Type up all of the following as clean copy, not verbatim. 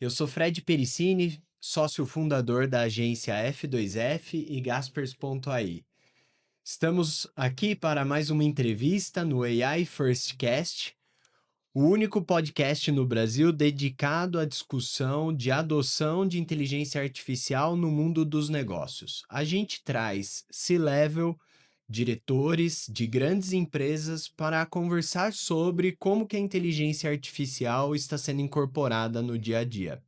Eu sou Fred Pericini, sócio fundador da agência F2F e Gaspers.ai. Estamos aqui para mais uma entrevista no AI First Cast, o único podcast no Brasil dedicado à discussão de adoção de inteligência artificial no mundo dos negócios. A gente traz C-level, diretores de grandes empresas para conversar sobre como que a inteligência artificial está sendo incorporada no dia a dia.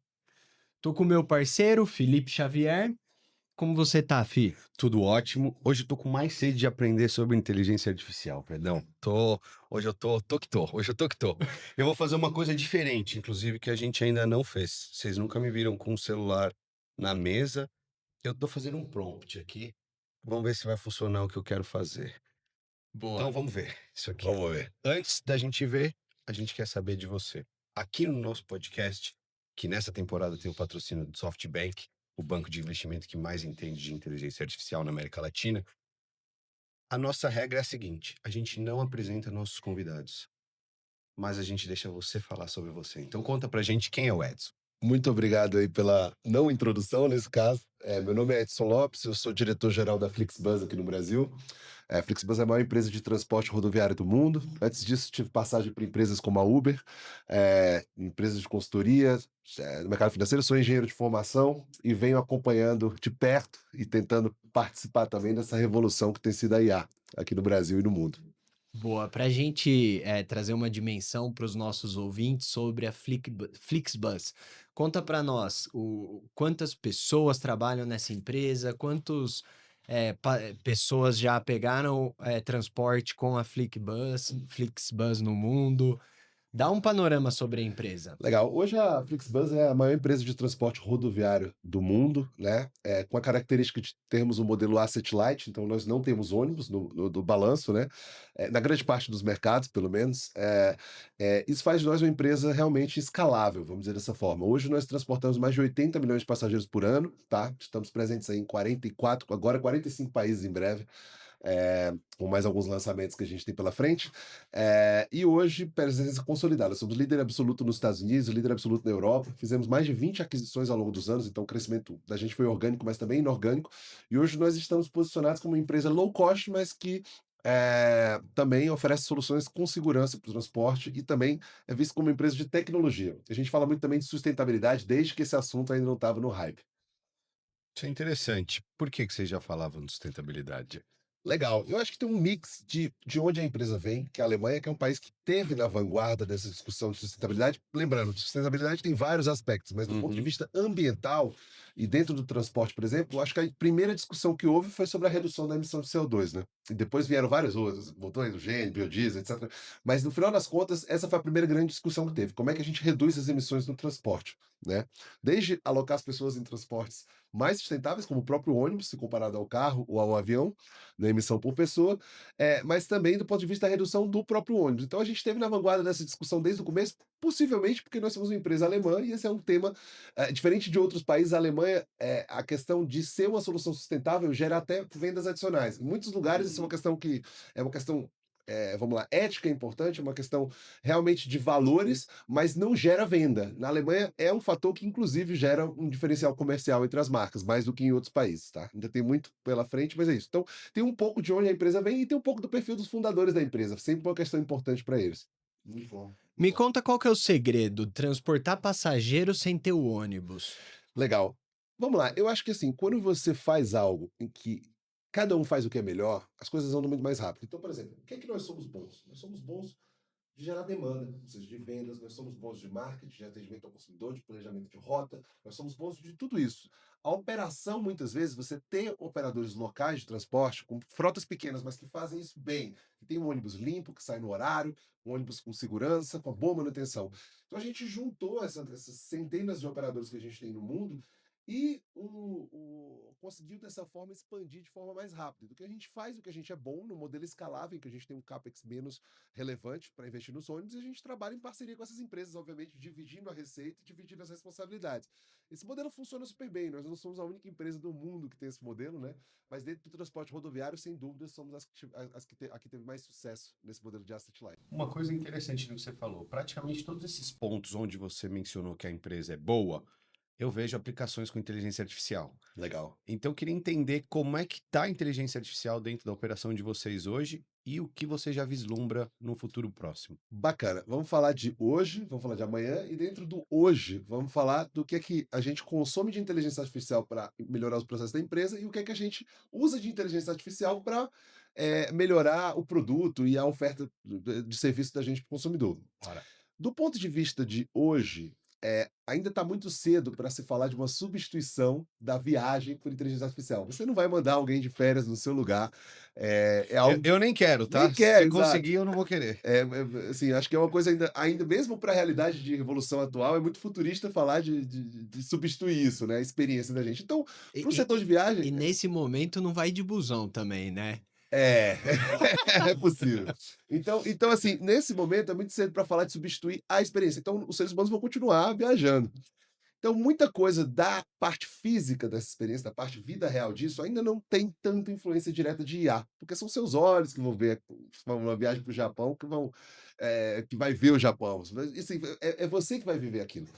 Tô com meu parceiro, Felipe Xavier. Como você tá, Fi? Tudo ótimo. Hoje eu tô com mais sede de aprender sobre inteligência artificial, perdão. Hoje eu tô que tô. Hoje eu tô que tô. Eu vou fazer uma coisa diferente, inclusive, que a gente ainda não fez. Vocês nunca me viram com um celular na mesa. Eu tô fazendo um prompt aqui. Vamos ver se vai funcionar o que eu quero fazer. Então Boa. vamos ver isso aqui. Vamos ver. Antes da gente ver, a gente quer saber de você. Aqui no nosso podcast, que nessa temporada tem o patrocínio do SoftBank, o banco de investimento que mais entende de inteligência artificial na América Latina, a nossa regra é a seguinte: a gente não apresenta nossos convidados, mas a gente deixa você falar sobre você. Então conta pra gente quem é o Edson. Muito obrigado aí pela não introdução nesse caso. Meu nome é Edson Lopes, eu sou diretor-geral da Flixbus aqui no Brasil. A Flixbus é a maior empresa de transporte rodoviário do mundo. Antes disso, tive passagem por empresas como a Uber, empresas de consultoria, no mercado financeiro. Sou engenheiro de formação e venho acompanhando de perto e tentando participar também dessa revolução que tem sido a IA aqui no Brasil e no mundo. Boa. Para a gente trazer uma dimensão para os nossos ouvintes sobre a Flixbus, conta para nós quantas pessoas trabalham nessa empresa, quantas pessoas já pegaram transporte com a Flixbus no mundo. Dá um panorama sobre a empresa. Legal. Hoje a Flixbus é a maior empresa de transporte rodoviário do mundo, né? Com a característica de termos um modelo asset light, então nós não temos ônibus no balanço, né? Na grande parte dos mercados, pelo menos. Isso faz de nós uma empresa realmente escalável, vamos dizer dessa forma. Hoje nós transportamos mais de 80 milhões de passageiros por ano, tá? Estamos presentes aí em 44, agora 45 países em breve. Com mais alguns lançamentos que a gente tem pela frente. E hoje, presença consolidada. Somos líder absoluto nos Estados Unidos, líder absoluto na Europa. Fizemos mais de 20 aquisições ao longo dos anos, então o crescimento da gente foi orgânico, mas também inorgânico. E hoje nós estamos posicionados como uma empresa low cost, mas que também oferece soluções com segurança para o transporte e também é visto como uma empresa de tecnologia. A gente fala muito também de sustentabilidade, desde que esse assunto ainda não estava no hype. Isso é interessante. Por que vocês já falavam de sustentabilidade? Legal. Eu acho que tem um mix de onde a empresa vem, que é a Alemanha, que é um país que teve na vanguarda dessa discussão de sustentabilidade. Lembrando, sustentabilidade tem vários aspectos, mas do ponto de vista ambiental e dentro do transporte, por exemplo, eu acho que a primeira discussão que houve foi sobre a redução da emissão de CO2, né? E depois vieram várias outras, motor hidrogênio, biodiesel, etc. Mas no final das contas, essa foi a primeira grande discussão que teve. Como é que a gente reduz as emissões no transporte, né? Desde alocar as pessoas em transportes mais sustentáveis, como o próprio ônibus, se comparado ao carro ou ao avião, na emissão por pessoa, mas também do ponto de vista da redução do próprio ônibus. Então a gente esteve na vanguarda dessa discussão desde o começo, possivelmente porque nós somos uma empresa alemã e esse é um tema diferente de outros países. A Alemanha, a questão de ser uma solução sustentável gera até vendas adicionais. Em muitos lugares isso é uma questão que é uma questão vamos lá, ética é importante, é uma questão realmente de valores, mas não gera venda. Na Alemanha é um fator que, inclusive, gera um diferencial comercial entre as marcas, mais do que em outros países, tá? Ainda tem muito pela frente, mas é isso. Então, tem um pouco de onde a empresa vem e tem um pouco do perfil dos fundadores da empresa. Sempre uma questão importante para eles. Muito bom. Me conta qual que é o segredo, transportar passageiros sem ter o ônibus. Legal. Vamos lá, eu acho que assim, quando você faz algo em que cada um faz o que é melhor, as coisas andam muito mais rápido. Então, por exemplo, o que é que nós somos bons? Nós somos bons de gerar demanda, ou seja, de vendas, nós somos bons de marketing, de atendimento ao consumidor, de planejamento de rota, nós somos bons de tudo isso. A operação, muitas vezes, você tem operadores locais de transporte, com frotas pequenas, mas que fazem isso bem, que tem um ônibus limpo, que sai no horário, um ônibus com segurança, com a boa manutenção. Então a gente juntou essas centenas de operadores que a gente tem no mundo e conseguiu dessa forma expandir de forma mais rápida. Do que a gente faz, o que a gente é bom no modelo escalável, em que a gente tem um CAPEX menos relevante para investir nos ônibus, e a gente trabalha em parceria com essas empresas, obviamente, dividindo a receita e dividindo as responsabilidades. Esse modelo funciona super bem, nós não somos a única empresa do mundo que tem esse modelo, né? Mas dentro do transporte rodoviário, sem dúvida, somos a que teve mais sucesso nesse modelo de asset light. Uma coisa interessante que você falou, praticamente todos esses pontos onde você mencionou que a empresa é boa, eu vejo aplicações com inteligência artificial. Legal. Então, eu queria entender como é que está a inteligência artificial dentro da operação de vocês hoje e o que você já vislumbra no futuro próximo. Bacana. Vamos falar de hoje, vamos falar de amanhã, e dentro do hoje, vamos falar do que é que a gente consome de inteligência artificial para melhorar os processos da empresa e o que é que a gente usa de inteligência artificial para melhorar o produto e a oferta de serviço da gente para o consumidor. Ora, Do ponto de vista de hoje, ainda está muito cedo para se falar de uma substituição da viagem por inteligência artificial. Você não vai mandar alguém de férias no seu lugar. É eu, algo. eu nem quero, Nem tá? quer, Se exato. conseguir, eu não vou querer. Assim, acho que é uma coisa ainda mesmo para a realidade de revolução atual, é muito futurista falar de substituir isso, né? A experiência da gente. Então, E, para o setor e- de viagem, e nesse momento não vai de busão também, né? é, é possível. Então, assim, nesse momento é muito cedo para falar de substituir a experiência. Então, os seres humanos vão continuar viajando. Então, muita coisa da parte física dessa experiência, da parte vida real disso, ainda não tem tanta influência direta de IA, porque são seus olhos que vão ver uma viagem para o Japão, que vai ver o Japão. Assim, é você que vai viver aquilo.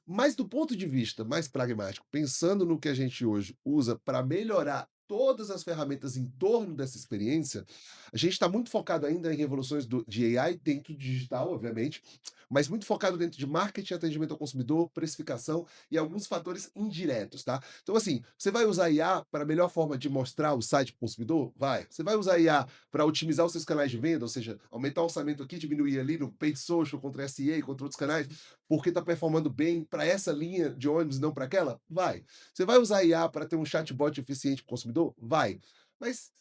Mas do ponto de vista mais pragmático, pensando no que a gente hoje usa para melhorar todas as ferramentas em torno dessa experiência, a gente está muito focado ainda em revoluções de AI dentro do digital, obviamente, mas muito focado dentro de marketing, atendimento ao consumidor, precificação e alguns fatores indiretos, tá? Então, assim, você vai usar IA para a melhor forma de mostrar o site para o consumidor? Vai. Você vai usar IA para otimizar os seus canais de venda, ou seja, aumentar o orçamento aqui, diminuir ali no paid social contra SEA, contra outros canais, porque está performando bem para essa linha de ônibus, não para aquela? Vai. Você vai usar IA para ter um chatbot eficiente para o consumidor? Vai. Mas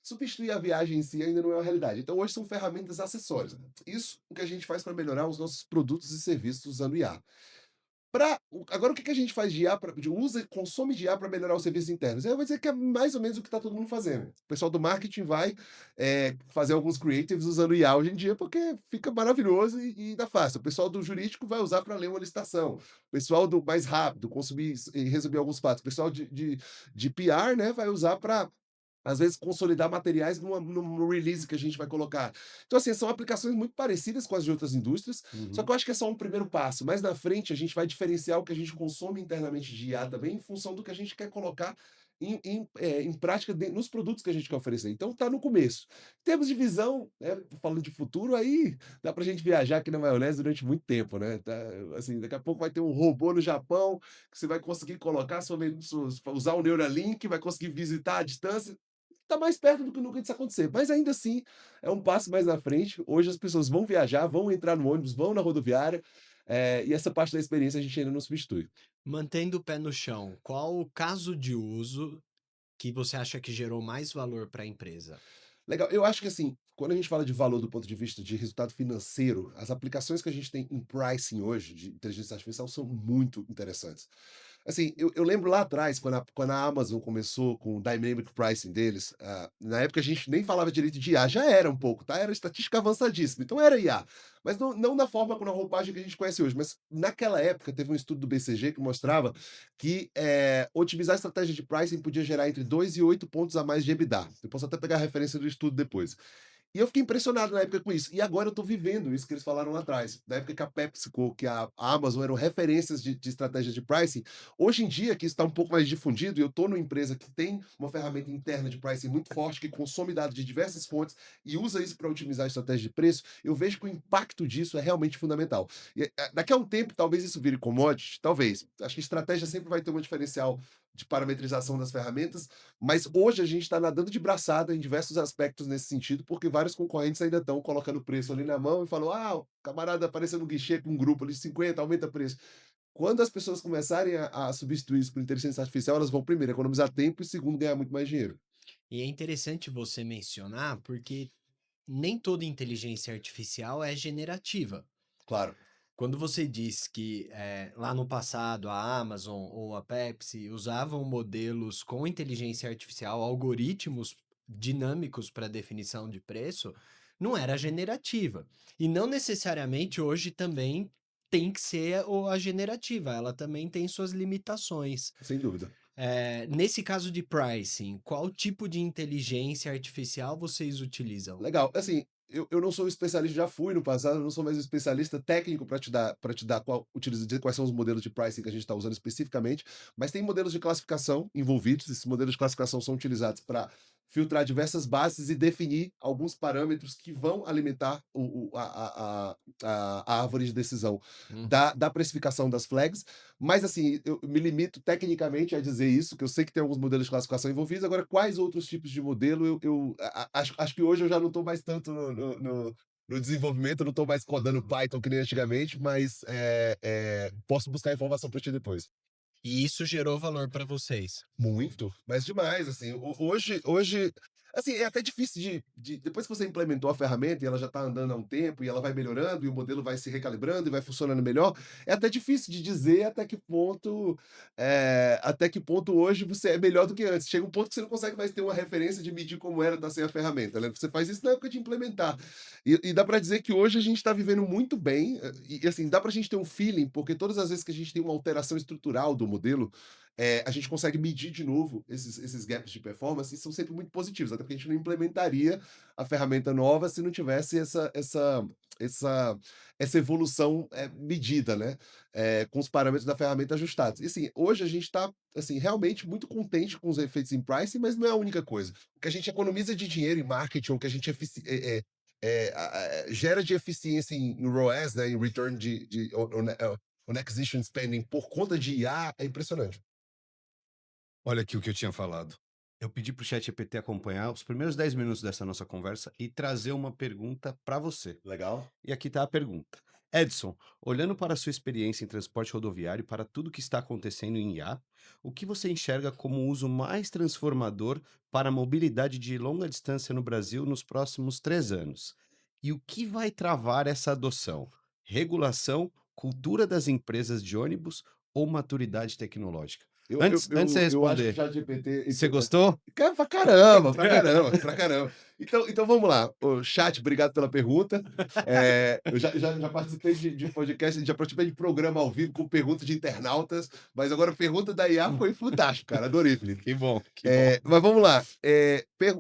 substituir a viagem em si ainda não é uma realidade. Então, hoje são ferramentas acessórias. Isso é o que a gente faz para melhorar os nossos produtos e serviços usando IA. Agora, o que a gente faz de IA, usa e consome de IA para melhorar os serviços internos? Eu vou dizer que é mais ou menos o que está todo mundo fazendo. O pessoal do marketing vai fazer alguns creatives usando IA hoje em dia, porque fica maravilhoso e dá fácil. O pessoal do jurídico vai usar para ler uma licitação. O pessoal do mais rápido, consumir e resumir alguns fatos. O pessoal de PR, né, vai usar para às vezes, consolidar materiais num release que a gente vai colocar. Então, assim, são aplicações muito parecidas com as de outras indústrias, só Uhum. que eu acho que é só um primeiro passo. Mais na frente, a gente vai diferenciar o que a gente consome internamente de IA também, em função do que a gente quer colocar em prática nos produtos que a gente quer oferecer. Então, está no começo. Em termos de visão, né, falando de futuro, aí dá para a gente viajar aqui na maionese durante muito tempo, né? Tá, assim, daqui a pouco vai ter um robô no Japão que você vai conseguir colocar, usar o Neuralink, vai conseguir visitar à distância. Está mais perto do que nunca disso acontecer, mas ainda assim é um passo mais na frente. Hoje as pessoas vão viajar, vão entrar no ônibus, vão na rodoviária, e essa parte da experiência a gente ainda não substitui. Mantendo o pé no chão, qual o caso de uso que você acha que gerou mais valor para a empresa? Legal, eu acho que assim, quando a gente fala de valor do ponto de vista de resultado financeiro, as aplicações que a gente tem em pricing hoje de inteligência artificial são muito interessantes. Assim, eu lembro lá atrás, quando a Amazon começou com o Dynamic Pricing deles, na época a gente nem falava direito de IA, já era um pouco, tá? Era estatística avançadíssima, então era IA. Mas não da forma com a roupagem que a gente conhece hoje. Mas naquela época teve um estudo do BCG que mostrava que otimizar a estratégia de pricing podia gerar entre 2 e 8 pontos a mais de EBITDA. Eu posso até pegar a referência do estudo depois. E eu fiquei impressionado na época com isso. E agora eu estou vivendo isso que eles falaram lá atrás. Na época que a PepsiCo, que a Amazon eram referências de estratégia de pricing. Hoje em dia, que isso está um pouco mais difundido, e eu estou numa empresa que tem uma ferramenta interna de pricing muito forte, que consome dados de diversas fontes e usa isso para otimizar a estratégia de preço, eu vejo que o impacto disso é realmente fundamental. E daqui a um tempo, talvez isso vire commodity, talvez. Acho que estratégia sempre vai ter um diferencial de parametrização das ferramentas, mas hoje a gente está nadando de braçada em diversos aspectos nesse sentido, porque vários concorrentes ainda estão colocando preço ali na mão e falam: ah, o camarada apareceu no guichê com um grupo ali de 50, aumenta preço. Quando as pessoas começarem a substituir isso por inteligência artificial, elas vão, primeiro, economizar tempo e, segundo, ganhar muito mais dinheiro. E é interessante você mencionar, porque nem toda inteligência artificial é generativa. Claro. Quando você diz que lá no passado a Amazon ou a Pepsi usavam modelos com inteligência artificial, algoritmos dinâmicos para definição de preço, não era generativa. E não necessariamente hoje também tem que ser a generativa, ela também tem suas limitações. Sem dúvida. Nesse caso de pricing, qual tipo de inteligência artificial vocês utilizam? Legal. Assim, eu não sou um especialista, já fui no passado, eu não sou mais um especialista técnico para te dar dizer quais são os modelos de pricing que a gente está usando especificamente, mas tem modelos de classificação envolvidos. Esses modelos de classificação são utilizados para filtrar diversas bases e definir alguns parâmetros que vão alimentar a árvore de decisão Uhum. da precificação das flags. Mas assim, eu me limito tecnicamente a dizer isso, que eu sei que tem alguns modelos de classificação envolvidos. Agora, quais outros tipos de modelo acho que hoje eu já não estou mais tanto no desenvolvimento, eu não estou mais codando Python que nem antigamente, mas posso buscar informação para ti depois. E isso gerou valor para vocês? Muito, mas demais, assim, hoje, assim, é até difícil depois que você implementou a ferramenta e ela já está andando há um tempo e ela vai melhorando e o modelo vai se recalibrando e vai funcionando melhor, é até difícil de dizer até que ponto hoje você é melhor do que antes. Chega um ponto que você não consegue mais ter uma referência de medir como era estar sem a ferramenta, né? Você faz isso na época de implementar. E dá para dizer que hoje a gente está vivendo muito bem, e assim, dá para a gente ter um feeling, porque todas as vezes que a gente tem uma alteração estrutural do modelo, a gente consegue medir de novo esses gaps de performance e são sempre muito positivos, até porque a gente não implementaria a ferramenta nova se não tivesse essa, essa evolução medida, né? Com os parâmetros da ferramenta ajustados. E assim, hoje a gente está assim, realmente muito contente com os efeitos em pricing, mas não é a única coisa. O que a gente economiza de dinheiro em marketing, o que a gente gera de eficiência em ROAS, né, em return on acquisition spending por conta de IA é impressionante. Olha aqui o que eu tinha falado. Eu pedi para o ChatGPT acompanhar os primeiros 10 minutos dessa nossa conversa e trazer uma pergunta para você. Legal. E aqui está a pergunta. Edson, olhando para a sua experiência em transporte rodoviário e para tudo que está acontecendo em IA, o que você enxerga como o uso mais transformador para a mobilidade de longa distância no Brasil nos próximos 3 anos? E o que vai travar essa adoção? Regulação, cultura das empresas de ônibus ou maturidade tecnológica? Eu, eu, Antes de você eu, eu acho que o responder, ChatGPT. você gostou? Cara, pra caramba, pra caramba, pra caramba. Então vamos lá. Ô, chat, obrigado pela pergunta. Eu já participei de podcast, já participei de programa ao vivo com perguntas de internautas, mas agora a pergunta da IA foi fantástica, cara. Adorei, Felipe. Que bom, que bom. Mas vamos lá.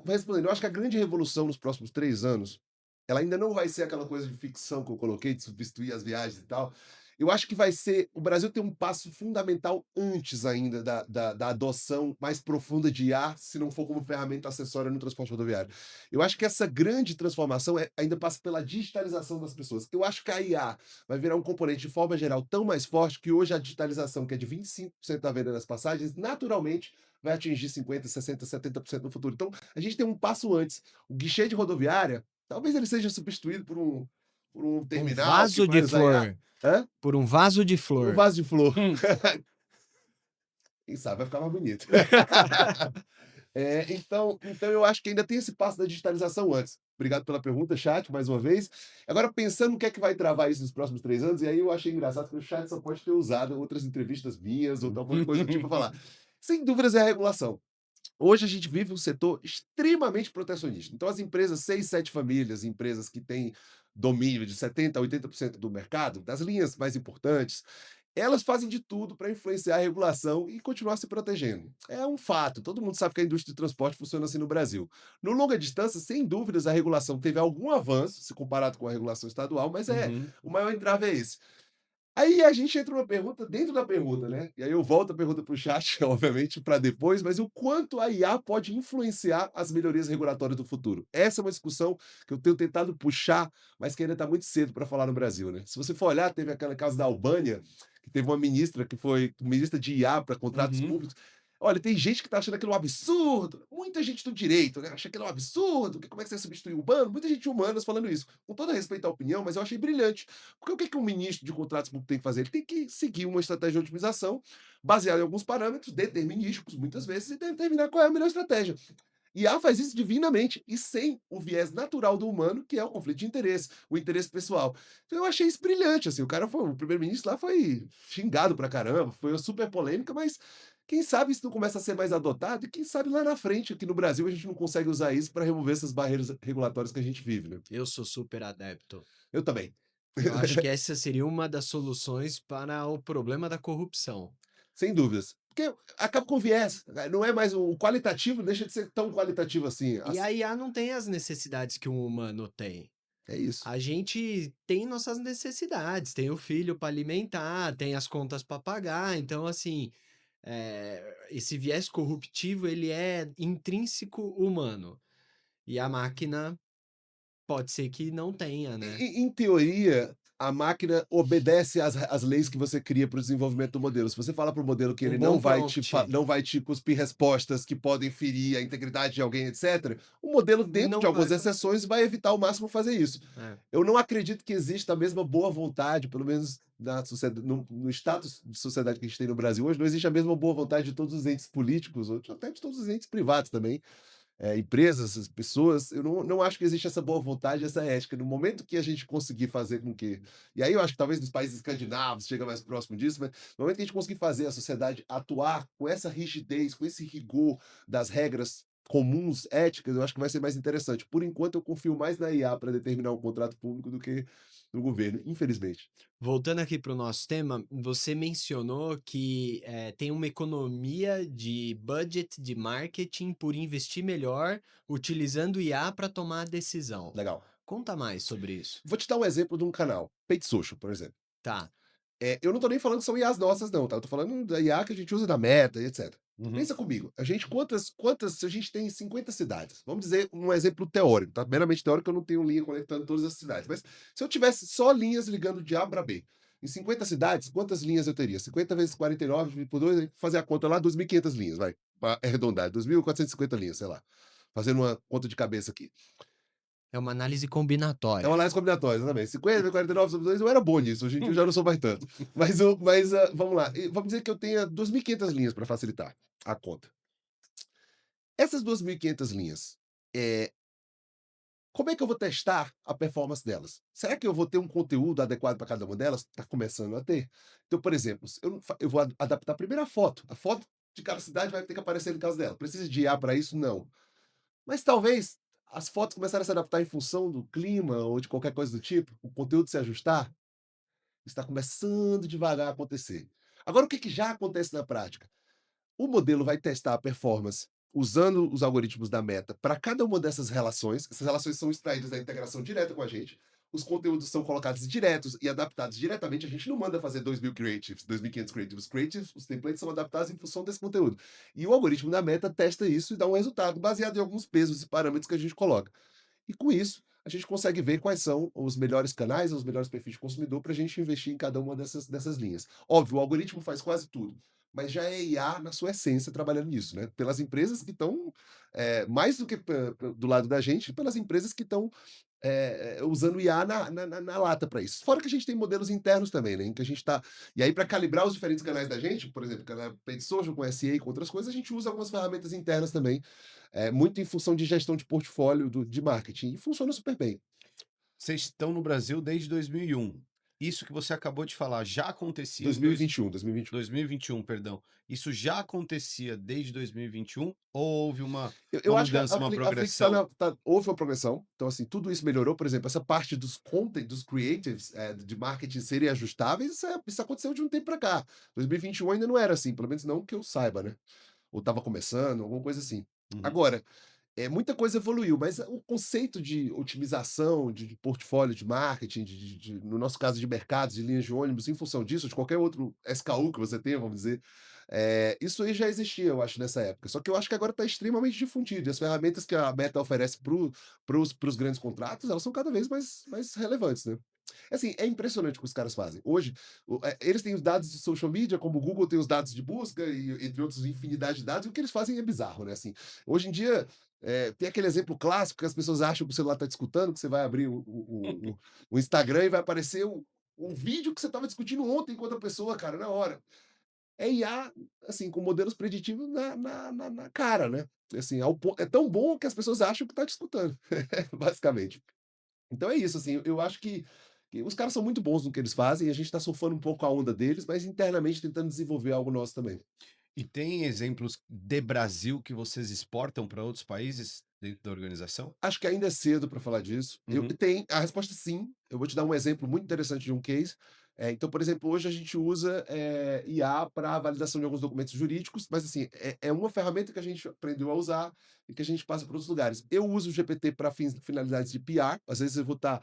Respondendo, eu acho que a grande revolução nos próximos 3 anos, ela ainda não vai ser aquela coisa de ficção que eu coloquei, de substituir as viagens e tal. Eu acho que vai ser. O Brasil tem um passo fundamental antes ainda da adoção mais profunda de IA, se não for como ferramenta acessória no transporte rodoviário. Eu acho que essa grande transformação ainda passa pela digitalização das pessoas. Eu acho que a IA vai virar um componente, de forma geral, tão mais forte que hoje a digitalização, que é de 25% da venda das passagens, naturalmente vai atingir 50%, 60%, 70% no futuro. Então, a gente tem um passo antes. O guichê de rodoviária, talvez ele seja substituído por um Um terminal que vaso de vai usar IA. flor. Hã? Por um vaso de Um flor. vaso de flor. Hum. Quem sabe vai ficar mais bonito. Então eu acho que ainda tem esse passo da digitalização antes. Obrigado pela pergunta, chat, mais uma vez. Agora, pensando no que é que vai travar isso nos próximos 3 anos, e aí eu achei engraçado que o chat só pode ter usado outras entrevistas minhas ou alguma coisa do tipo para falar. Sem dúvidas é a regulação. Hoje a gente vive um setor extremamente protecionista. Então, as empresas, 6, 7 famílias, empresas que têm domínio de 70% a 80% do mercado, das linhas mais importantes, elas fazem de tudo para influenciar a regulação e continuar se protegendo. É um fato, todo mundo sabe que a indústria de transporte funciona assim no Brasil. No longa distância, sem dúvidas, a regulação teve algum avanço, se comparado com a regulação estadual, mas Uhum. o maior entrave é esse. Aí a gente entra numa pergunta dentro da pergunta, né? E aí eu volto a pergunta para o chat, obviamente, para depois, mas o quanto a IA pode influenciar as melhorias regulatórias do futuro? Essa é uma discussão que eu tenho tentado puxar, mas que ainda está muito cedo para falar no Brasil, né? Se você for olhar, teve aquele caso da Albânia, que teve uma ministra que foi ministra de IA para contratos Uhum. públicos. Olha, tem gente que está achando aquilo um absurdo, muita gente do direito, né? Acha aquilo um absurdo, que como é que você substitui o humano? Muita gente humanas falando isso. Com todo respeito à opinião, mas eu achei brilhante. Porque o que que um ministro de contratos públicos tem que fazer? Ele tem que seguir uma estratégia de otimização baseada em alguns parâmetros determinísticos, muitas vezes, e determinar qual é a melhor estratégia. IA faz isso divinamente e sem o viés natural do humano, que é o conflito de interesse, o interesse pessoal. Então eu achei isso brilhante, assim, o primeiro-ministro lá foi xingado pra caramba, foi uma super polêmica, mas quem sabe isso não começa a ser mais adotado e quem sabe lá na frente, aqui no Brasil, a gente não consegue usar isso para remover essas barreiras regulatórias que a gente vive, né. Eu sou super adepto. Eu também. Eu acho que essa seria uma das soluções para o problema da corrupção. Sem dúvidas. Porque acaba com viés, não é mais o qualitativo, deixa de ser tão qualitativo assim, E a IA não tem as necessidades que um humano tem. é isso. A gente tem nossas necessidades, tem o filho para alimentar, tem as contas para pagar, então assim, esse viés corruptivo ele é intrínseco humano. E a máquina pode ser que não tenha, né? Em teoria, a máquina obedece às leis que você cria para o desenvolvimento do modelo. Se você fala para o modelo que Um ele bom não prompt não vai te cuspir respostas que podem ferir a integridade de alguém, etc., o modelo, dentro de não vai algumas fazer. exceções, vai evitar ao máximo fazer isso. É. Eu não acredito que exista a mesma boa vontade, pelo menos no status de sociedade que a gente tem no Brasil hoje, não existe a mesma boa vontade de todos os entes políticos, ou até de todos os entes privados também, empresas, as pessoas, eu não acho que existe essa boa vontade, essa ética. No momento que a gente conseguir fazer com que. E aí eu acho que talvez nos países escandinavos chega mais próximo disso, mas no momento que a gente conseguir fazer a sociedade atuar com essa rigidez, com esse rigor das regras comuns, éticas, eu acho que vai ser mais interessante. Por enquanto, eu confio mais na IA para determinar um contrato público do que no governo, infelizmente. Voltando aqui para o nosso tema, você mencionou que tem uma economia de budget de marketing por investir melhor utilizando IA para tomar a decisão. Legal. Conta mais sobre isso. Vou te dar um exemplo de um canal, Paid Social, por exemplo. Tá. Eu não tô nem falando que são IAs nossas não, tá, eu tô falando da IA que a gente usa da Meta e etcétera. Uhum. Pensa comigo, a gente se a gente tem 50 cidades, vamos dizer um exemplo teórico, tá, meramente teórico, eu não tenho linha conectando todas as cidades, mas se eu tivesse só linhas ligando de A pra B, em 50 cidades, quantas linhas eu teria? 50 vezes 49 dividido por 2, fazer a conta lá, 2.500 linhas, vai, pra arredondar, 2.450 linhas, sei lá, fazendo uma conta de cabeça aqui. É uma análise É uma combinatória. análise combinatória, exatamente. 50, 49 sobre 2, eu era bom nisso, hoje em dia eu já não sou mais tanto. Vamos lá, vamos dizer que eu tenha 2.500 linhas para facilitar a conta. Essas 2.500 linhas, eh, como é que eu vou testar a performance delas? Será que eu vou ter um conteúdo adequado para cada uma delas? Está começando a ter. Então, por exemplo, se eu não fa eu vou adaptar primeiro a foto de cada cidade vai ter que aparecer no caso dela. Precisa de IA para isso? Não. Mas talvez as fotos começarem a se adaptar em função do clima ou de qualquer coisa do tipo, o conteúdo se ajustar, está começando devagar a acontecer. Agora, o que já acontece na prática? O modelo vai testar a performance usando os algoritmos da Meta para cada uma dessas relações. Essas relações são extraídas da integração direta com a gente. Os conteúdos são colocados diretos e adaptados diretamente. A gente não manda fazer 2.000 creatives, 2.500 creatives. Os creatives, os templates são adaptados em função desse conteúdo. E o algoritmo da Meta testa isso e dá um resultado baseado em alguns pesos e parâmetros que a gente coloca. E com isso, a gente consegue ver quais são os melhores canais, os melhores perfis de consumidor para a gente investir em cada uma dessas linhas. Óbvio, o algoritmo faz quase tudo, mas já é IA na sua essência trabalhando nisso, né? Pelas empresas que estão, mais do que do lado da gente, pelas empresas que estão usando IA na lata para isso. Fora que a gente tem modelos internos também, né? Em que a gente está. E aí, para calibrar os diferentes canais da gente, por exemplo, canal Paid Social com SEA e com outras coisas, a gente usa algumas ferramentas internas também, muito em função de gestão de portfólio de marketing. E funciona super bem. Vocês estão no Brasil desde 2001. Isso que você acabou de falar já acontecia em 2021, 2021. 2021, perdão. Isso já acontecia desde 2021 ou houve Eu uma acho que mudança, uma a Flix progressão? houve uma progressão. Então, assim, tudo isso melhorou. Por exemplo, essa parte dos content, dos creatives, de marketing serem ajustáveis, isso aconteceu de um tempo para cá. 2021 ainda não era assim, pelo menos não que eu saiba, né? Ou estava começando, alguma coisa assim. Uhum. Agora, muita coisa evoluiu, mas o conceito de otimização de portfólio de marketing, no nosso caso de mercados, de linhas de ônibus, em função disso, de qualquer outro SKU que você tenha, vamos dizer, isso aí já existia, eu acho, nessa época. Só que eu acho que agora está extremamente difundido. E as ferramentas que a Meta oferece para os grandes contratos, elas são cada vez mais relevantes, né? Assim, é impressionante o que os caras fazem. Hoje, eles têm os dados de social media, como o Google tem os dados de busca, e entre outros, infinidade de dados, e o que eles fazem é bizarro, né? Assim, hoje em dia, tem aquele exemplo clássico que as pessoas acham que o celular está te escutando, que você vai abrir o Instagram e vai aparecer um vídeo que você estava discutindo ontem com outra pessoa, cara, na hora. é IA, assim, com modelos preditivos na cara, né? Assim, é tão bom que as pessoas acham que está te escutando, basicamente. Então é isso, assim, eu acho que os caras são muito bons no que eles fazem, e a gente está surfando um pouco a onda deles, mas internamente tentando desenvolver algo nosso também. E tem exemplos de Brasil que vocês exportam para outros países dentro da organização? Acho que ainda é cedo para falar disso. Uhum. A resposta é sim. Eu vou te dar um exemplo muito interessante de um case. Então, por exemplo, hoje a gente usa IA para validação de alguns documentos jurídicos, mas assim, é uma ferramenta que a gente aprendeu a usar e que a gente passa para outros lugares. Eu uso o GPT para finalidades de PR, às vezes eu vou estar,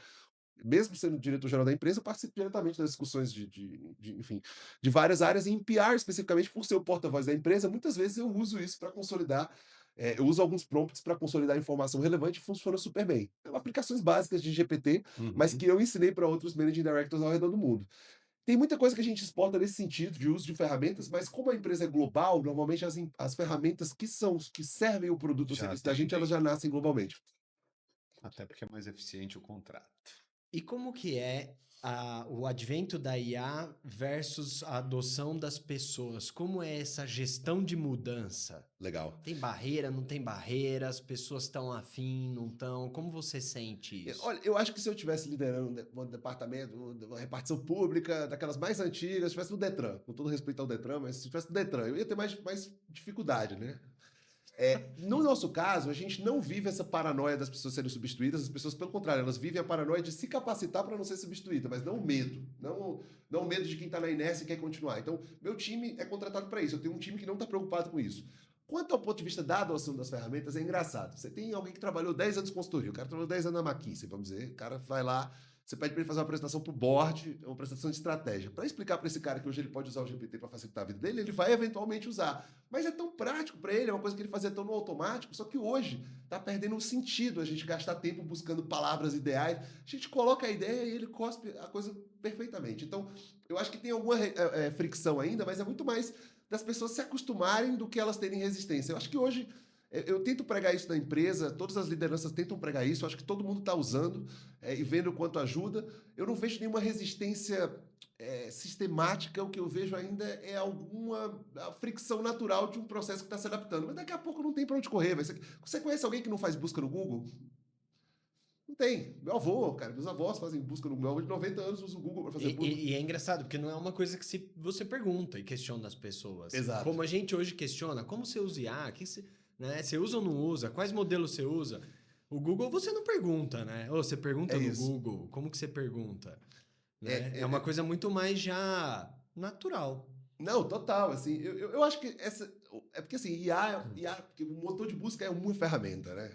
mesmo sendo diretor-geral da empresa, eu participo diretamente das discussões enfim, de várias áreas, e em PR especificamente, por ser o porta-voz da empresa, muitas vezes eu uso isso para consolidar. Eu uso alguns prompts para consolidar informação relevante e funciona super bem. São aplicações básicas de GPT, mas Uhum. que eu ensinei para outros managing directors ao redor do mundo. Tem muita coisa que a gente exporta nesse sentido de uso de ferramentas, mas como a empresa é global, normalmente as ferramentas que servem o produto ou Já serviço da gente, elas atendem. já nascem globalmente. Até porque é mais eficiente o contrato. E como que é o advento da IA versus a adoção das pessoas? Como é essa gestão de mudança? Legal. Tem barreira, não tem barreira? As pessoas estão afim, não estão? Como você sente isso? Olha, eu acho que se eu estivesse liderando um departamento, uma repartição pública, daquelas mais antigas, se estivesse no Detran, com todo respeito ao Detran, mas se estivesse no Detran, eu ia ter mais dificuldade, né? No nosso caso, a gente não vive essa paranoia das pessoas serem substituídas, as pessoas, pelo contrário, elas vivem a paranoia de se capacitar para não ser substituída, mas não o medo. Não o medo de quem está na inércia e quer continuar. Então, meu time é contratado para isso. Eu tenho um time que não está preocupado com isso. Quanto ao ponto de vista da adoção das ferramentas, é engraçado. Você tem alguém que trabalhou 10 anos de consultoria, o cara trabalhou 10 anos na McKinsey, vamos dizer, o cara vai lá, você pede para ele fazer uma apresentação para o board, uma apresentação de estratégia. Para explicar para esse cara que hoje ele pode usar o GPT para facilitar a vida dele, ele vai eventualmente usar. Mas é tão prático para ele, é uma coisa que ele fazia tão no automático, só que hoje está perdendo o sentido a gente gastar tempo buscando palavras ideais. A gente coloca a ideia e ele cospe a coisa perfeitamente. Então, eu acho que tem alguma fricção ainda, mas é muito mais das pessoas se acostumarem do que elas terem resistência. Eu acho que hoje eu tento pregar isso na empresa, todas as lideranças tentam pregar isso, eu acho que todo mundo está usando e vendo o quanto ajuda. Eu não vejo nenhuma resistência sistemática, o que eu vejo ainda é alguma fricção natural de um processo que está se adaptando. Mas daqui a pouco não tem para onde correr. Você conhece alguém que não faz busca no Google? Não tem. Meu avô, cara, meus avós fazem busca no Google. Meu avô de 90 anos usa o Google para fazer E, busca. e- e é engraçado, porque não é uma coisa que você pergunta e questiona as pessoas. Exato. Como a gente hoje questiona, como você usa IA? Você usa ou não usa? Quais modelos você usa? O Google você não pergunta, né? Ou você pergunta É no isso. Google, como que você pergunta? É, Né? É é, uma é, coisa muito mais já natural. Não, total, assim, eu acho que é porque assim, IA, porque o motor de busca é uma ferramenta, né?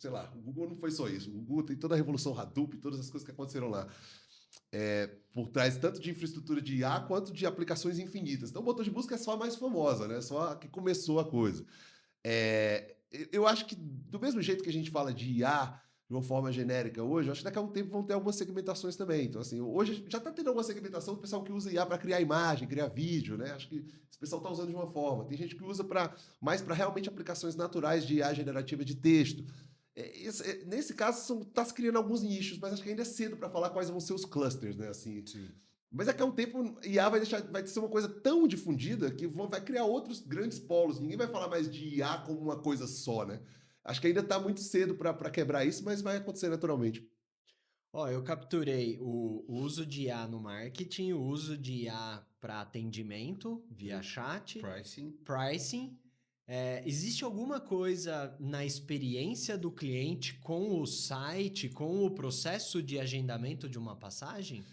Sei lá, o Google não foi só isso, o Google tem toda a revolução Hadoop, todas as coisas que aconteceram lá, por trás tanto de infraestrutura de IA quanto de aplicações infinitas. Então o motor de busca é só a mais famosa, né? Só a que começou a coisa. Eu acho que do mesmo jeito que a gente fala de IA de uma forma genérica hoje, eu acho que daqui a um tempo vão ter algumas segmentações também. Então, assim, hoje já está tendo alguma segmentação do pessoal que usa IA para criar imagem, criar vídeo, né? Acho que esse pessoal está usando de uma forma. Tem gente que usa mais para realmente aplicações naturais de IA generativa de texto. Nesse caso, está se criando alguns nichos, mas acho que ainda é cedo para falar quais vão ser os clusters, né? Assim, Sim. mas daqui a um tempo, IA vai ser uma coisa tão difundida que vai criar outros grandes polos. Ninguém vai falar mais de IA como uma coisa só, né? Acho que ainda está muito cedo para quebrar isso, mas vai acontecer naturalmente. Ó, eu capturei o uso de IA no marketing, o uso de IA para atendimento via chat, Pricing. pricing. Existe alguma coisa na experiência do cliente com o site, com o processo de agendamento de uma passagem?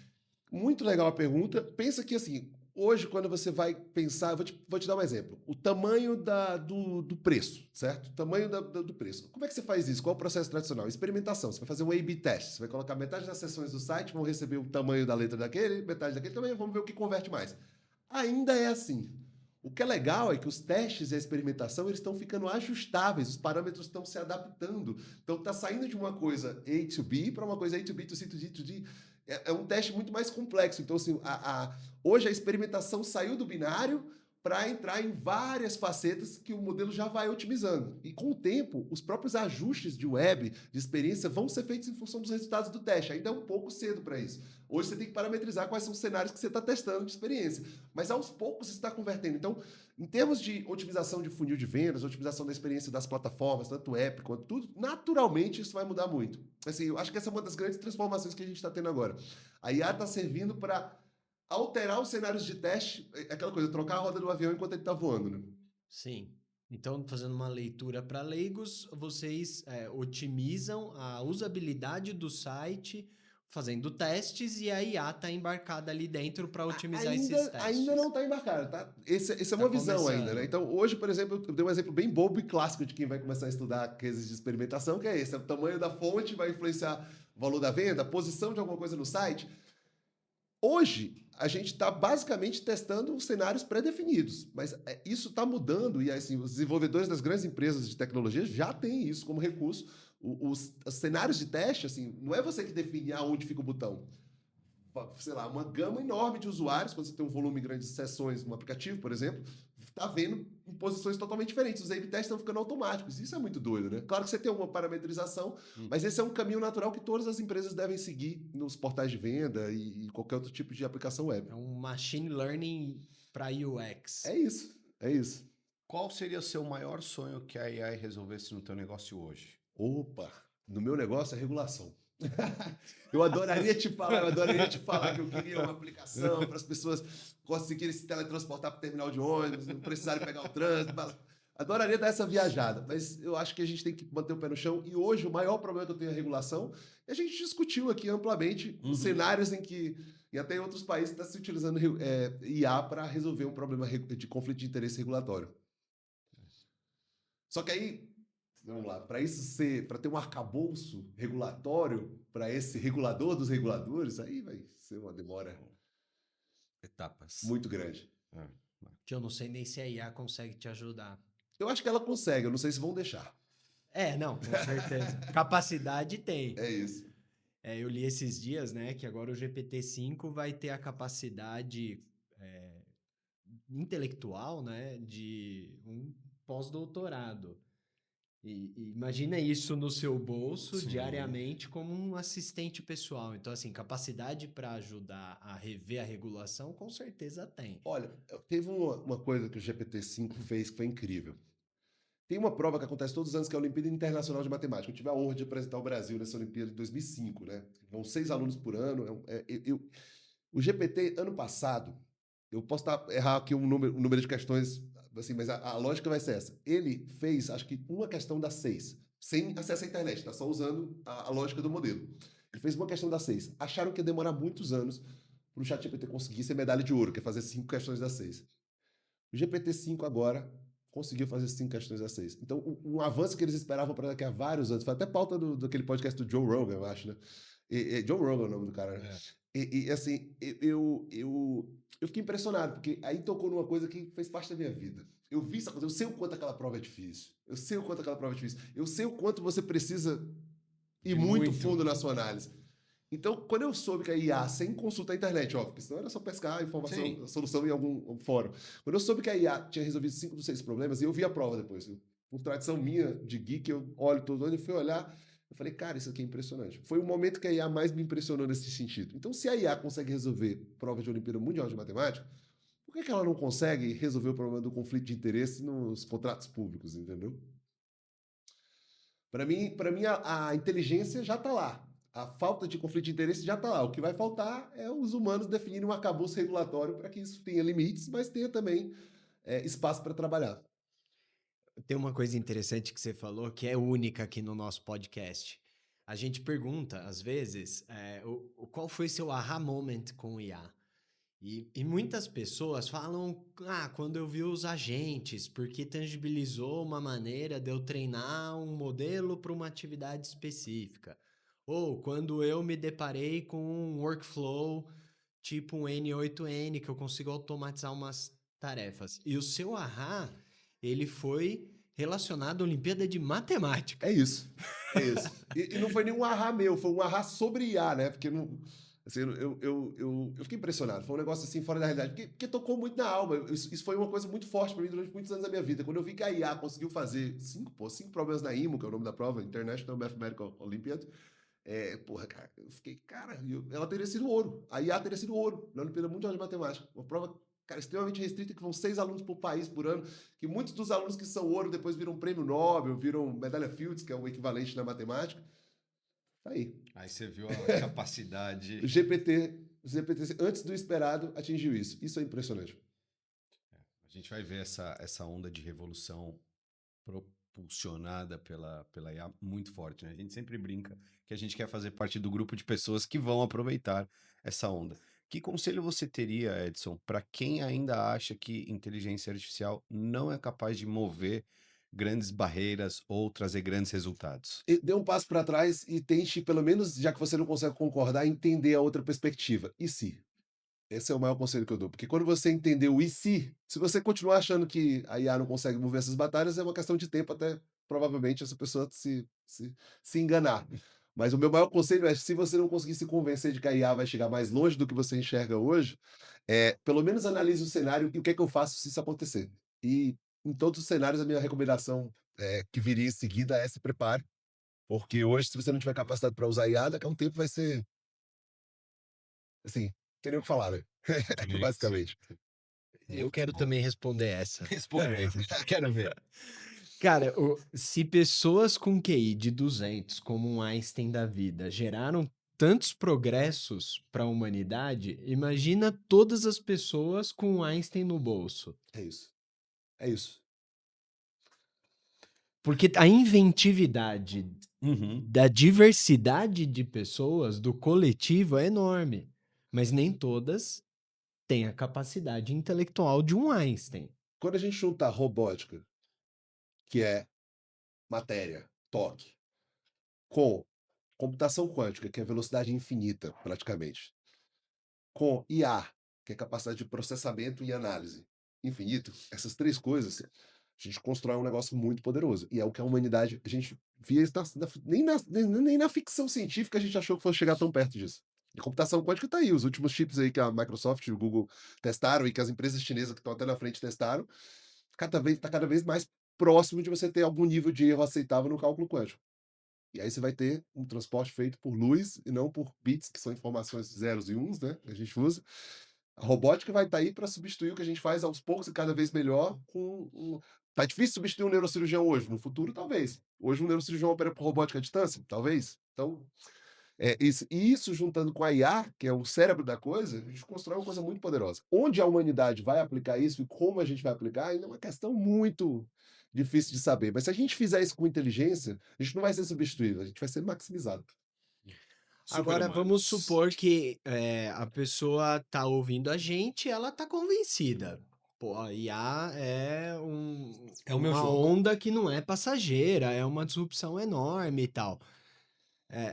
Muito legal a pergunta. Pensa que, assim, hoje, quando você vai pensar, vou te dar um exemplo. O tamanho do preço, certo? O tamanho do preço. Como é que você faz isso? Qual é o processo tradicional? Experimentação. Você vai fazer um A/B test. Você vai colocar metade das sessões do site, vão receber o tamanho da letra daquele, metade daquele também, vamos ver o que converte mais. Ainda é assim. O que é legal é que os testes e a experimentação eles estão ficando ajustáveis, os parâmetros estão se adaptando. Então está saindo de uma coisa A to B para uma coisa A to B, to C, to D, to D. É um teste muito mais complexo. Então, assim, hoje a experimentação saiu do binário para entrar em várias facetas que o modelo já vai otimizando. E com o tempo, os próprios ajustes de web, de experiência, vão ser feitos em função dos resultados do teste. Ainda é um pouco cedo para isso. Hoje você tem que parametrizar quais são os cenários que você está testando de experiência. Mas aos poucos você está convertendo. Então, em termos de otimização de funil de vendas, otimização da experiência das plataformas, tanto o app quanto tudo, naturalmente isso vai mudar muito. Assim, eu acho que essa é uma das grandes transformações que a gente está tendo agora. A IA está servindo para alterar os cenários de teste, é aquela coisa, trocar a roda do avião enquanto ele está voando, né? Sim. Então, fazendo uma leitura para leigos, vocês otimizam a usabilidade do site, fazendo testes, e a IA está embarcada ali dentro para otimizar esses testes. Ainda não está embarcado, tá? Essa é Tá uma visão começando. ainda, né? Então, hoje, por exemplo, eu dei um exemplo bem bobo e clássico de quem vai começar a estudar cases de experimentação, que é esse. O tamanho da fonte vai influenciar o valor da venda, a posição de alguma coisa no site. Hoje, a gente está basicamente testando cenários pré-definidos, mas isso está mudando e assim, os desenvolvedores das grandes empresas de tecnologia já têm isso como recurso. Os cenários de teste, assim, não é você que define aonde fica o botão. Sei lá, uma gama enorme de usuários, quando você tem um volume grande de sessões no aplicativo, por exemplo, está vendo em posições totalmente diferentes. Os A/B testes estão ficando automáticos. Isso é muito doido, né? Claro que você tem uma parametrização, mas esse é um caminho natural que todas as empresas devem seguir nos portais de venda e qualquer outro tipo de aplicação web. É um machine learning para UX. É isso, é isso. Qual seria o seu maior sonho que a AI resolvesse no teu negócio hoje? Opa, no meu negócio é regulação. Eu adoraria te falar que eu queria uma aplicação para as pessoas conseguirem se teletransportar para o terminal de ônibus, não precisarem pegar o trânsito. Adoraria dar essa viajada, mas eu acho que a gente tem que manter o pé no chão. E hoje o maior problema que eu tenho é a regulação. E a gente discutiu aqui amplamente cenários em que, e até em outros países, está se utilizando IA para resolver um problema de conflito de interesse regulatório. Só que aí, vamos lá, para ter um arcabouço regulatório para esse regulador dos reguladores, aí vai ser uma demora Etapas. muito grande. Que eu não sei nem se a IA consegue te ajudar. Eu acho que ela consegue, eu não sei se vão deixar. Não, com certeza. Capacidade tem. É isso. Eu li esses dias, né, que agora o GPT-5 vai ter a capacidade intelectual, né, de um pós-doutorado. E imagina isso no seu bolso Sim. diariamente como um assistente pessoal. Então, assim, capacidade para ajudar a rever a regulação, com certeza tem. Olha, teve uma coisa que o GPT-5 fez que foi incrível. Tem uma prova que acontece todos os anos, que é a Olimpíada Internacional de Matemática. Eu tive a honra de apresentar o Brasil nessa Olimpíada de 2005, né? Vão 6 alunos por ano. O GPT, ano passado, eu posso errar aqui o número de questões, assim, mas a lógica vai ser essa. Ele fez, acho que, uma questão das 6, sem acesso à internet, está só usando a lógica do modelo. Ele fez uma questão das 6. Acharam que ia demorar muitos anos para o ChatGPT conseguir ser medalha de ouro, que é fazer 5 questões das 6. O GPT-5 agora conseguiu fazer 5 questões das 6. Então, um avanço que eles esperavam para daqui a vários anos, foi até pauta daquele podcast do Joe Rogan, eu acho, né? Joe Rogan é o nome do cara, né? E assim, eu fiquei impressionado, porque aí tocou numa coisa que fez parte da minha vida. Eu vi essa coisa, eu sei o quanto aquela prova é difícil. Eu sei o quanto você precisa ir muito fundo na sua análise. Então, quando eu soube que a IA, sem consultar a internet, óbvio, porque senão era só pescar a informação, a solução em algum fórum. Quando eu soube que a IA tinha resolvido 5 dos 6 problemas, e eu vi a prova depois, por tradição minha de geek, eu olho todo ano e fui olhar, eu falei, cara, isso aqui é impressionante. Foi o momento que a IA mais me impressionou nesse sentido. Então, se a IA consegue resolver prova de Olimpíada Mundial de Matemática, por que ela não consegue resolver o problema do conflito de interesse nos contratos públicos, entendeu? Para mim a inteligência já está lá. A falta de conflito de interesse já está lá. O que vai faltar é os humanos definirem um arcabouço regulatório para que isso tenha limites, mas tenha também espaço para trabalhar. Tem uma coisa interessante que você falou que é única aqui no nosso podcast. A gente pergunta, às vezes, qual foi seu aha moment com o IA? E muitas pessoas falam, quando eu vi os agentes, porque tangibilizou uma maneira de eu treinar um modelo para uma atividade específica. Ou quando eu me deparei com um workflow tipo um N8N, que eu consigo automatizar umas tarefas. E o seu aha, ele foi relacionado à Olimpíada de Matemática. É isso. E não foi nenhum aha meu, foi um aha sobre IA, né? Porque Assim, eu fiquei impressionado. Foi um negócio assim, fora da realidade, porque tocou muito na alma. Isso foi uma coisa muito forte para mim durante muitos anos da minha vida. Quando eu vi que a IA conseguiu fazer cinco provas na IMO, que é o nome da prova, International Mathematical Olympiad, porra, cara, eu fiquei, cara, ela teria sido ouro. A IA teria sido ouro na Olimpíada Mundial de Matemática. Uma prova, cara, extremamente restrita, que vão 6 alunos por país por ano, que muitos dos alunos que são ouro depois viram prêmio Nobel, viram medalha Fields, que é o equivalente na matemática. Tá aí. Aí você viu a capacidade. O GPT, antes do esperado, atingiu isso. Isso é impressionante. A gente vai ver essa onda de revolução propulsionada pela IA muito forte, né? A gente sempre brinca que a gente quer fazer parte do grupo de pessoas que vão aproveitar essa onda. Que conselho você teria, Edson, para quem ainda acha que inteligência artificial não é capaz de mover grandes barreiras ou trazer grandes resultados? Dê um passo para trás e tente, pelo menos, já que você não consegue concordar, entender a outra perspectiva. E se? Esse é o maior conselho que eu dou. Porque quando você entender o e se você continuar achando que a IA não consegue mover essas batalhas, é uma questão de tempo até provavelmente essa pessoa se enganar. Mas o meu maior conselho é, se você não conseguir se convencer de que a IA vai chegar mais longe do que você enxerga hoje, pelo menos analise o cenário e o que é que eu faço se isso acontecer. E em todos os cenários, a minha recomendação que viria em seguida é se prepare, porque hoje, se você não tiver capacidade para usar IA, daqui a um tempo vai ser, assim, não tem nem o que falar, né? Basicamente. Eu quero também responder essa. Responde aí, quero ver. Cara, se pessoas com QI de 200, como um Einstein da vida, geraram tantos progressos para a humanidade, imagina todas as pessoas com um Einstein no bolso. É isso. É isso. Porque a inventividade Uhum. da diversidade de pessoas, do coletivo, é enorme. Mas nem todas têm a capacidade intelectual de um Einstein. Quando a gente junta robótica, que é matéria, toque, com computação quântica, que é velocidade infinita, praticamente, com IA, que é capacidade de processamento e análise infinito, essas três coisas, a gente constrói um negócio muito poderoso. E é o que a humanidade, a gente via isso nem na ficção científica a gente achou que fosse chegar tão perto disso. E computação quântica está aí, os últimos chips aí que a Microsoft e o Google testaram e que as empresas chinesas que estão até na frente testaram, está cada vez mais próximo de você ter algum nível de erro aceitável no cálculo quântico. E aí você vai ter um transporte feito por luz e não por bits, que são informações zeros e uns, né? Que a gente usa. A robótica vai estar aí para substituir o que a gente faz aos poucos e cada vez melhor. Tá difícil substituir um neurocirurgião hoje. No futuro, talvez. Hoje um neurocirurgião opera por robótica à distância? Talvez. Então, isso juntando com a IA, que é o cérebro da coisa, a gente constrói uma coisa muito poderosa. Onde a humanidade vai aplicar isso e como a gente vai aplicar, ainda é uma questão muito difícil de saber. Mas se a gente fizer isso com inteligência, a gente não vai ser substituído, a gente vai ser maximizado. Agora, vamos supor que a pessoa tá ouvindo a gente, ela tá convencida. Pô, a IA é É o meu uma jogo. onda que não é passageira, é uma disrupção enorme e tal.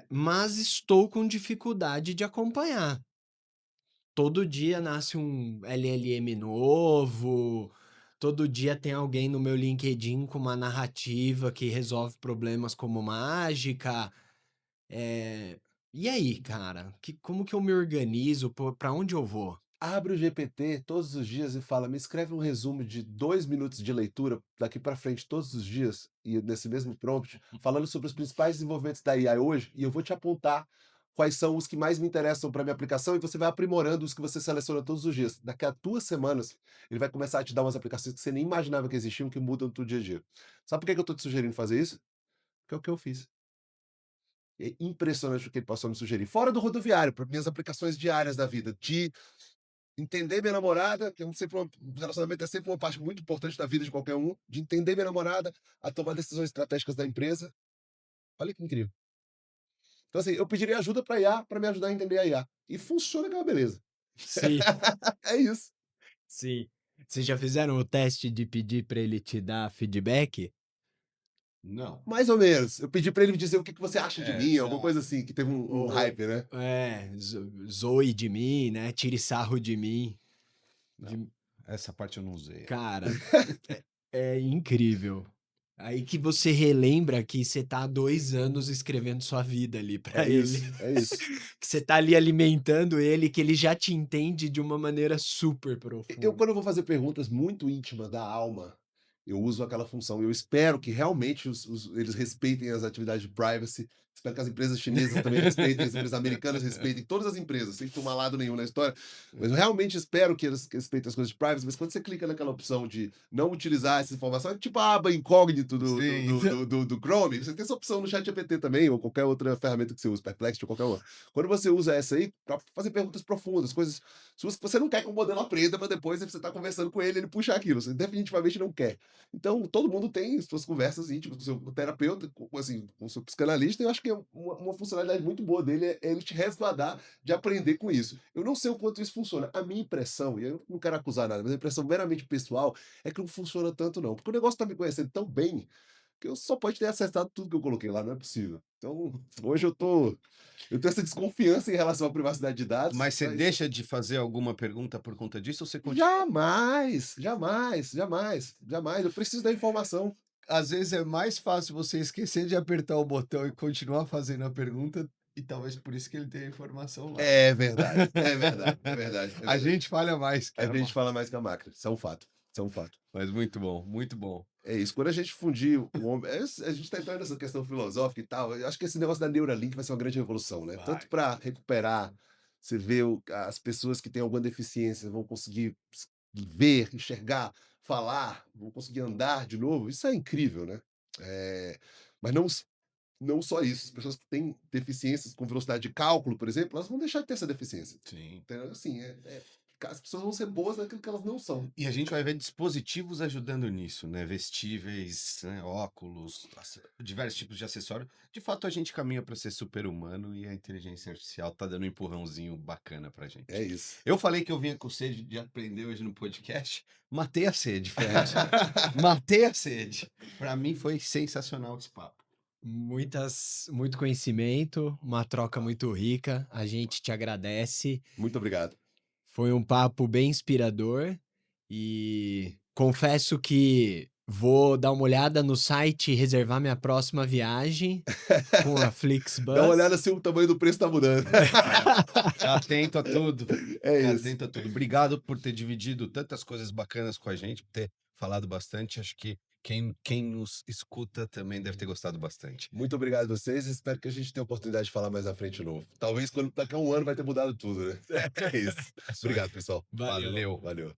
Mas estou com dificuldade de acompanhar. Todo dia nasce um LLM novo, todo dia tem alguém no meu LinkedIn com uma narrativa que resolve problemas como mágica. E aí, cara? Como que eu me organizo? Pra onde eu vou? Abre o GPT todos os dias e fala: me escreve um resumo de 2 minutos de leitura daqui para frente todos os dias, e nesse mesmo prompt, falando sobre os principais desenvolvimentos da AI hoje, e eu vou te apontar quais são os que mais me interessam para minha aplicação, e você vai aprimorando os que você seleciona todos os dias. Daqui a 2 semanas, ele vai começar a te dar umas aplicações que você nem imaginava que existiam, que mudam no teu dia a dia. Sabe por que eu estou te sugerindo fazer isso? Porque é o que eu fiz. É impressionante o que ele passou a me sugerir. Fora do rodoviário, para minhas aplicações diárias da vida, de entender minha namorada, que um relacionamento é sempre uma parte muito importante da vida de qualquer um, de entender minha namorada, a tomar decisões estratégicas da empresa. Olha que incrível. Então, assim, eu pediria ajuda para IA, para me ajudar a entender a IA. E funciona que é uma beleza. Sim, É isso. sim. Vocês já fizeram o teste de pedir para ele te dar feedback? Não. Mais ou menos. Eu pedi para ele me dizer o que você acha de mim, sei alguma lá. coisa assim, que teve um Ou, hype, né? zoe de mim, né? Tire sarro de mim. Não. Essa parte eu não usei. Cara, é incrível. Aí que você relembra que você tá há 2 anos escrevendo sua vida ali pra ele. É isso. Que você tá ali alimentando ele, que ele já te entende de uma maneira super profunda. Quando eu vou fazer perguntas muito íntimas da alma, eu uso aquela função. Eu espero que realmente eles respeitem as atividades de privacy. Espero que as empresas chinesas também respeitem, as empresas americanas respeitem, todas as empresas, sem tomar lado nenhum na história. Mas eu realmente espero que eles respeitem as coisas de privacy. Mas quando você clica naquela opção de não utilizar essa informação, é tipo a aba incógnito do Chrome. Você tem essa opção no ChatGPT também, ou qualquer outra ferramenta que você usa, Perplexity ou qualquer uma. Quando você usa essa aí, para fazer perguntas profundas, coisas você não quer que o modelo aprenda, mas depois você está conversando com ele puxar aquilo. Você definitivamente não quer. Então, todo mundo tem suas conversas íntimas com o seu terapeuta, assim, com o seu psicanalista. E eu acho que uma funcionalidade muito boa dele é ele te resguardar de aprender com isso. Eu não sei o quanto isso funciona. A minha impressão, e eu não quero acusar nada, mas a impressão meramente pessoal é que não funciona tanto, não. Porque o negócio está me conhecendo tão bem que eu só pode ter acessado tudo que eu coloquei lá, não é possível. Então, hoje eu tenho essa desconfiança em relação à privacidade de dados. Mas você deixa de fazer alguma pergunta por conta disso ou você continua? Jamais, jamais, jamais, jamais. Eu preciso da informação. Às vezes é mais fácil você esquecer de apertar o botão e continuar fazendo a pergunta, e talvez por isso que ele tenha a informação lá. É verdade, é verdade, é verdade. A gente falha mais, A gente fala mais que a máquina. Isso é um fato. Isso é um fato. Mas muito bom, muito bom. É isso. Quando a gente fundir o homem. A gente está entrando nessa questão filosófica e tal. Eu acho que esse negócio da Neuralink vai ser uma grande revolução, né? Vai. Tanto para recuperar, você vê as pessoas que têm alguma deficiência vão conseguir ver, enxergar, falar, vão conseguir andar de novo. Isso é incrível, né? Mas não só isso. As pessoas que têm deficiências com velocidade de cálculo, por exemplo, elas vão deixar de ter essa deficiência. Sim. Então, assim, as pessoas vão ser boas naquilo que elas não são. E a gente vai ver dispositivos ajudando nisso, né? Vestíveis, né? Óculos, diversos tipos de acessório. De fato, a gente caminha para ser super-humano e a inteligência artificial tá dando um empurrãozinho bacana pra gente. É isso. Eu falei que eu vinha com sede de aprender hoje no podcast. Matei a sede, Fred. Matei a sede. Para mim foi sensacional esse papo. Muito conhecimento, uma troca muito rica. A gente te agradece. Muito obrigado. Foi um papo bem inspirador e confesso que vou dar uma olhada no site e reservar minha próxima viagem com a Flixbus. Dá uma olhada se o tamanho do preço tá mudando. Atento a tudo. É isso. Atento a tudo. Obrigado por ter dividido tantas coisas bacanas com a gente, por ter falado bastante. Acho que quem nos escuta também deve ter gostado bastante. Muito obrigado a vocês. Espero que a gente tenha a oportunidade de falar mais à frente de novo. Talvez daqui a um ano vai ter mudado tudo, né? É isso. Obrigado, pessoal. Valeu. Valeu. Valeu.